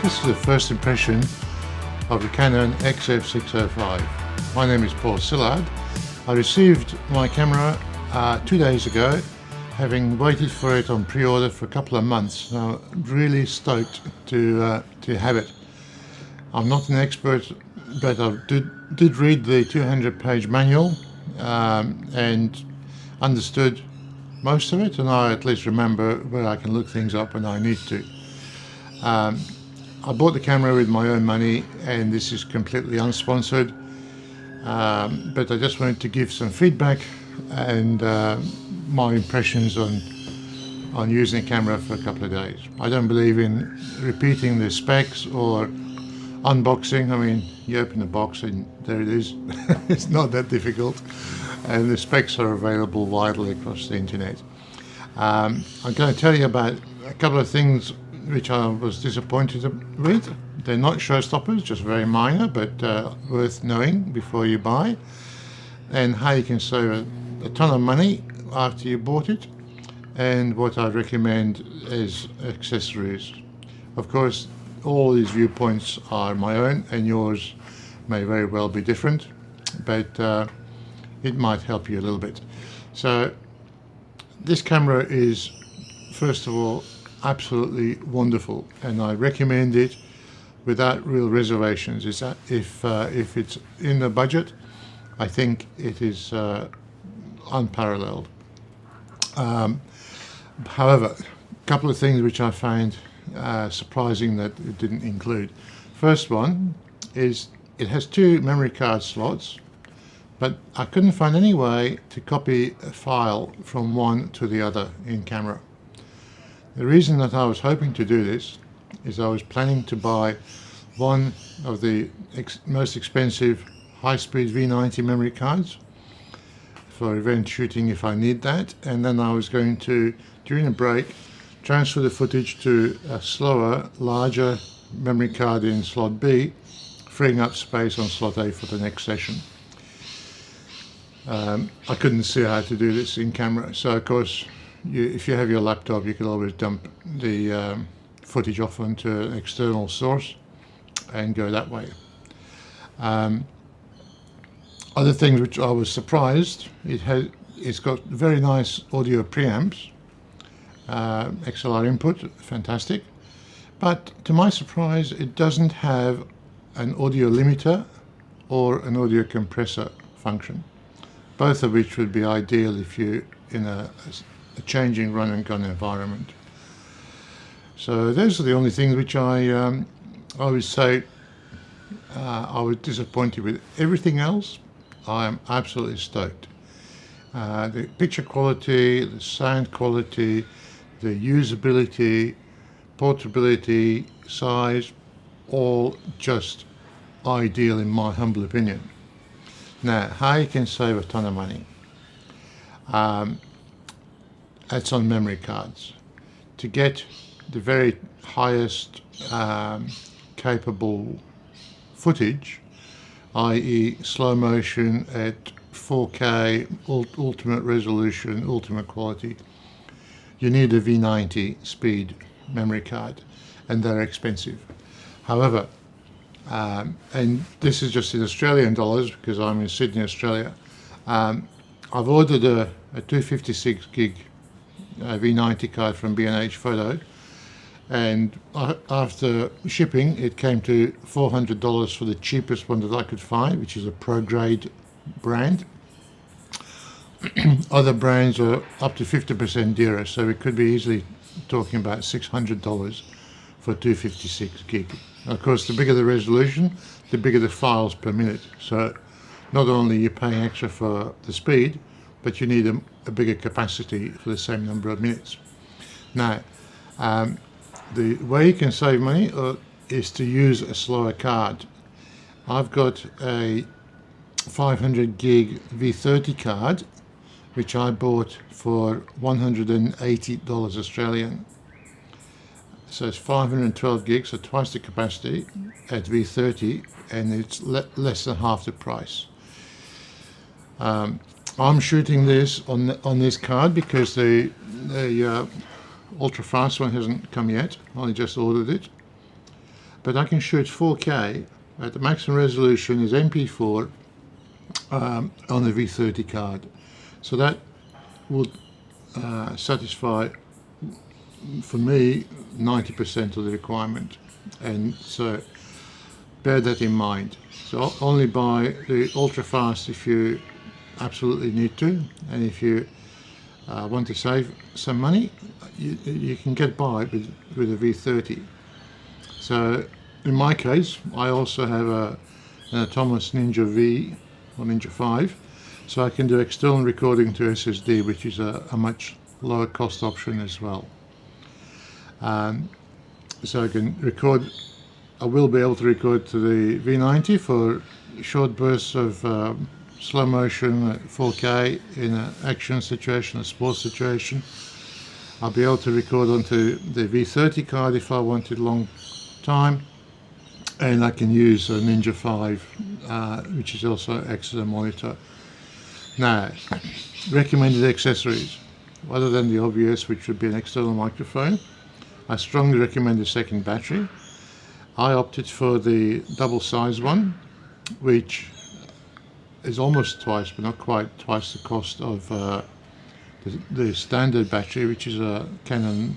This is the first impression of the Canon XF605. My name is Paul Sillard. I received my camera 2 days ago, having waited for it on pre-order for a couple of months. Now, really stoked to have it. I'm not an expert, but I did read the 200-page manual and understood most of it, and I at least remember where I can look things up when I need to. I bought the camera with my own money, and this is completely unsponsored, but I just wanted to give some feedback and my impressions on using the camera for a couple of days. I don't believe in repeating the specs or unboxing. I mean, you open the box and there it is. It's not that difficult, and the specs are available widely across the internet. I'm going to tell you about a couple of things which I was disappointed with. They're not showstoppers, just very minor, but worth knowing before you buy, and how you can save a ton of money after you bought it, and what I recommend as accessories. Of course, all these viewpoints are my own, and yours may very well be different, but it might help you a little bit. So this camera is, first of all, absolutely wonderful, and I recommend it without real reservations. Is that if it's in the budget, I think it is unparalleled. However, a couple of things which I find surprising that it didn't include. First one is it has 2 memory card slots, but I couldn't find any way to copy a file from one to the other in camera. The reason that I was hoping to do this is I was planning to buy one of the most expensive high-speed V90 memory cards for event shooting if I need that, and then I was going to, during a break, transfer the footage to a slower, larger memory card in slot B, freeing up space on slot A for the next session. I couldn't see how to do this in camera, so of course, if you have your laptop, you can always dump the footage off onto an external source and go that way. Other things which I was surprised, it's got very nice audio preamps, XLR input, fantastic, but to my surprise it doesn't have an audio limiter or an audio compressor function, both of which would be ideal if you're in a changing run and gun environment. So those are the only things which I would say I was disappointed with. Everything else I am absolutely stoked. The picture quality, the sound quality, the usability, portability, size, all just ideal in my humble opinion. Now, how you can save a ton of money? That's on memory cards. To get the very highest capable footage, i.e. slow motion at 4K, ultimate resolution, ultimate quality, you need a V90 speed memory card, and they're expensive. However, and this is just in Australian dollars because I'm in Sydney, Australia, I've ordered a 256 gig V90 card from B&H Photo, and after shipping it came to $400 for the cheapest one that I could find, which is a pro grade brand. Other brands are up to 50% dearer, so we could be easily talking about $600 for 256 gig. Of course, the bigger the resolution, the bigger the files per minute, so not only are you paying extra for the speed, but you need a bigger capacity for the same number of minutes. Now, the way you can save money is to use a slower card. I've got a 500 gig V30 card, which I bought for $180 Australian. So it's 512 gigs, so twice the capacity at V30, and it's less than half the price. I'm shooting this on this card because the ultra fast one hasn't come yet. I only just ordered it. but I can shoot 4K at the maximum resolution is MP4 on the V30 card. So that would satisfy, for me, 90% of the requirement, and so bear that in mind. So only buy the ultra fast if you absolutely need to, and if you want to save some money, you can get by with a V30. So in my case, I also have an Atomos Ninja V or Ninja 5, so I can do external recording to SSD, which is a much lower cost option as well. So I can record, I will be able to record to the V90 for short bursts of slow motion at 4K in an action situation, a sports situation. I'll be able to record onto the V30 card if I wanted long time, and I can use a Ninja 5, which is also excellent monitor. Now, recommended accessories, other than the obvious, which would be an external microphone, I strongly recommend a second battery. I opted for the double size one, which is almost twice, but not quite twice the cost of the standard battery, which is a Canon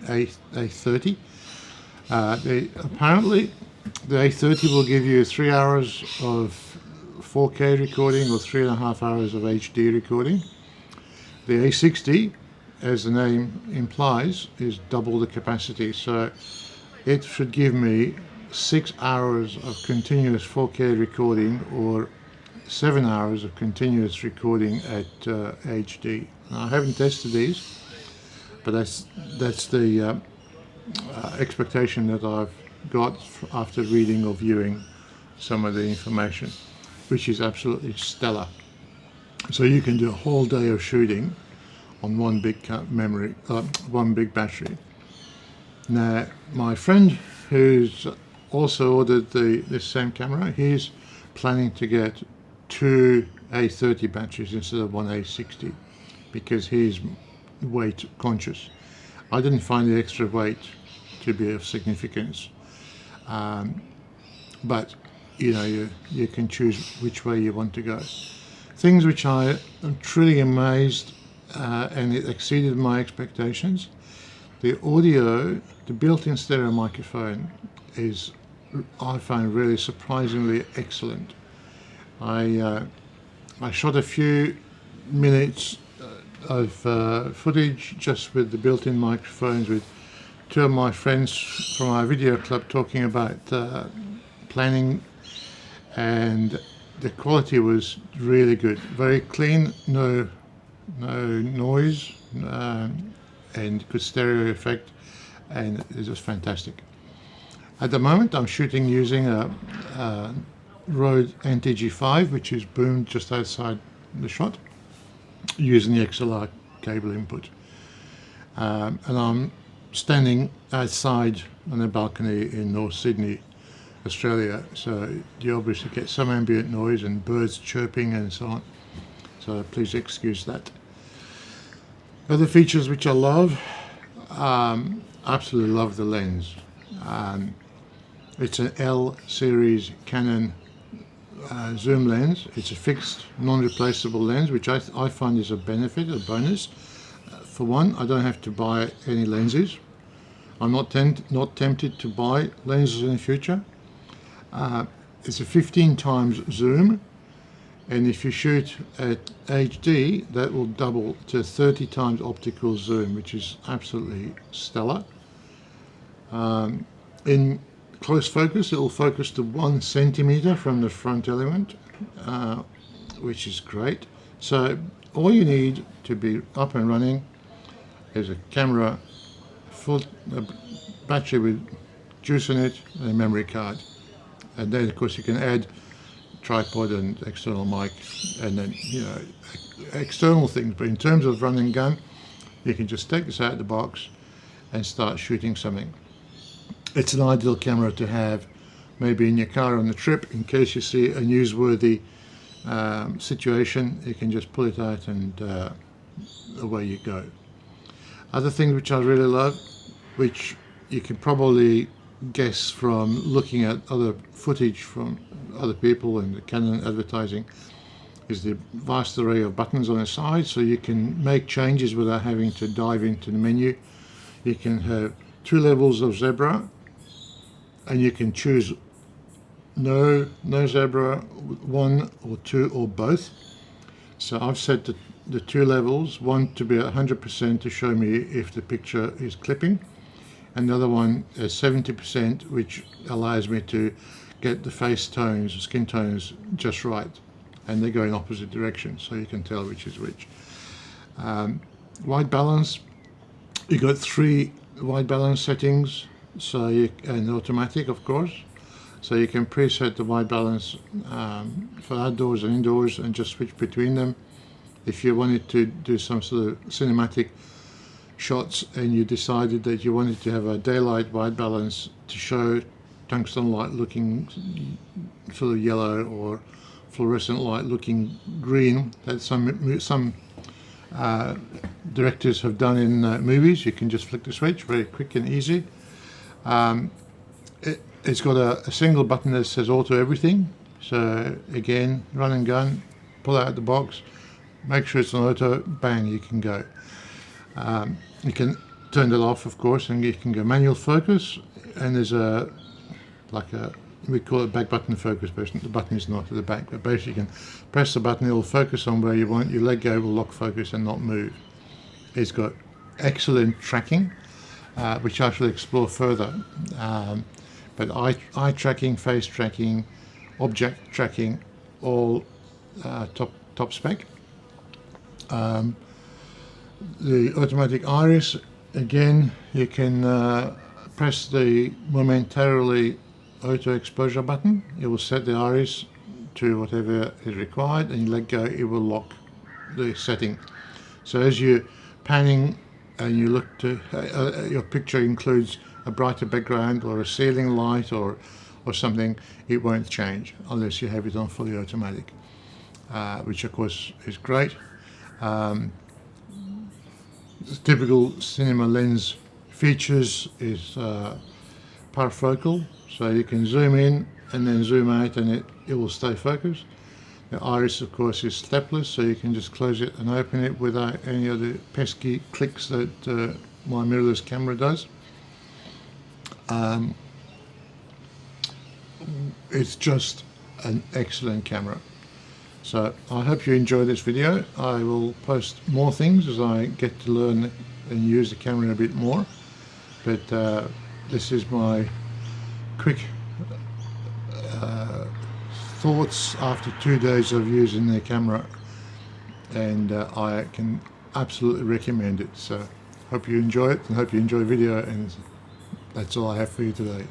A30. Apparently the A30 will give you 3 hours of 4K recording or 3.5 hours of HD recording. The A60, as the name implies, is double the capacity, so it should give me 6 hours of continuous 4K recording or 7 hours of continuous recording at HD. Now, I haven't tested these, but that's the expectation that I've got after reading or viewing some of the information, which is absolutely stellar. So you can do a whole day of shooting on one big one big battery. Now, my friend who's also ordered this same camera, he's planning to get 2 A30 batteries instead of one A60 because he's weight conscious. I didn't find the extra weight to be of significance, but you know, you can choose which way you want to go. Things which I am truly amazed and it exceeded my expectations. The audio, the built-in stereo microphone is, I find, really surprisingly excellent. I shot a few minutes of footage just with the built-in microphones with 2 of my friends from our video club talking about planning, and the quality was really good, very clean, no noise, and good stereo effect, and it was fantastic. At the moment I'm shooting using a Rode NTG5, which is boomed just outside the shot, using the XLR cable input, and I'm standing outside on a balcony in North Sydney, Australia, so you obviously get some ambient noise and birds chirping and so on, so please excuse that. Other features which I love, absolutely love the lens. It's an L series Canon zoom lens. It's a fixed, non-replaceable lens, which I find is a benefit, a bonus. For one, I don't have to buy any lenses. I'm not tempted to buy lenses in the future. It's a 15 times zoom, and if you shoot at HD, that will double to 30 times optical zoom, which is absolutely stellar. In close focus, it will focus to 1 centimeter from the front element, which is great. So all you need to be up and running is a camera, a battery with juice in it, and a memory card. And then of course you can add tripod and external mic, and then, you know, external things. But in terms of run and gun, you can just take this out of the box and start shooting something. It's an ideal camera to have maybe in your car on the trip, in case you see a newsworthy situation. You can just pull it out and away you go. Other things which I really love, which you can probably guess from looking at other footage from other people and the Canon advertising is the vast array of buttons on the side, so you can make changes without having to dive into the menu. You can have 2 levels of zebra, and you can choose no zebra, 1 or 2 or both. So I've set the 2 levels, one to be 100% to show me if the picture is clipping, and the other one is 70%, which allows me to get the face tones, skin tones just right, and they go in opposite directions, so you can tell which is which. White balance, you got 3 white balance settings, so and automatic, of course, so you can preset the white balance for outdoors and indoors and just switch between them. If you wanted to do some sort of cinematic shots and you decided that you wanted to have a daylight white balance to show tungsten light looking sort of yellow or fluorescent light looking green, that some directors have done in movies, you can just flick the switch, very quick and easy. It's got a single button that says auto everything, so again, run and gun, pull out the box, make sure it's on auto, bang, you can go. You can turn that off, of course, and you can go manual focus, and there's we call it back button focus, but the button is not at the back, but basically you can press the button, it will focus on where you want, you let go, will lock focus and not move. It's got excellent tracking, which I shall explore further, but eye tracking, face tracking, object tracking, all top spec. The automatic iris, again, you can press the momentarily auto exposure button, it will set the iris to whatever is required, and you let go, it will lock the setting. So as you're panning and you look to your picture includes a brighter background or a ceiling light or something, it won't change unless you have it on fully automatic, which of course is great. Typical cinema lens features is parafocal, so you can zoom in and then zoom out and it will stay focused. The iris, of course, is stepless, so you can just close it and open it without any of the pesky clicks that my mirrorless camera does. It's just an excellent camera. So I hope you enjoy this video. I will post more things as I get to learn and use the camera a bit more, but this is my quick thoughts after 2 days of using the camera, and I can absolutely recommend it. So hope you enjoy it and hope you enjoy video, and that's all I have for you today.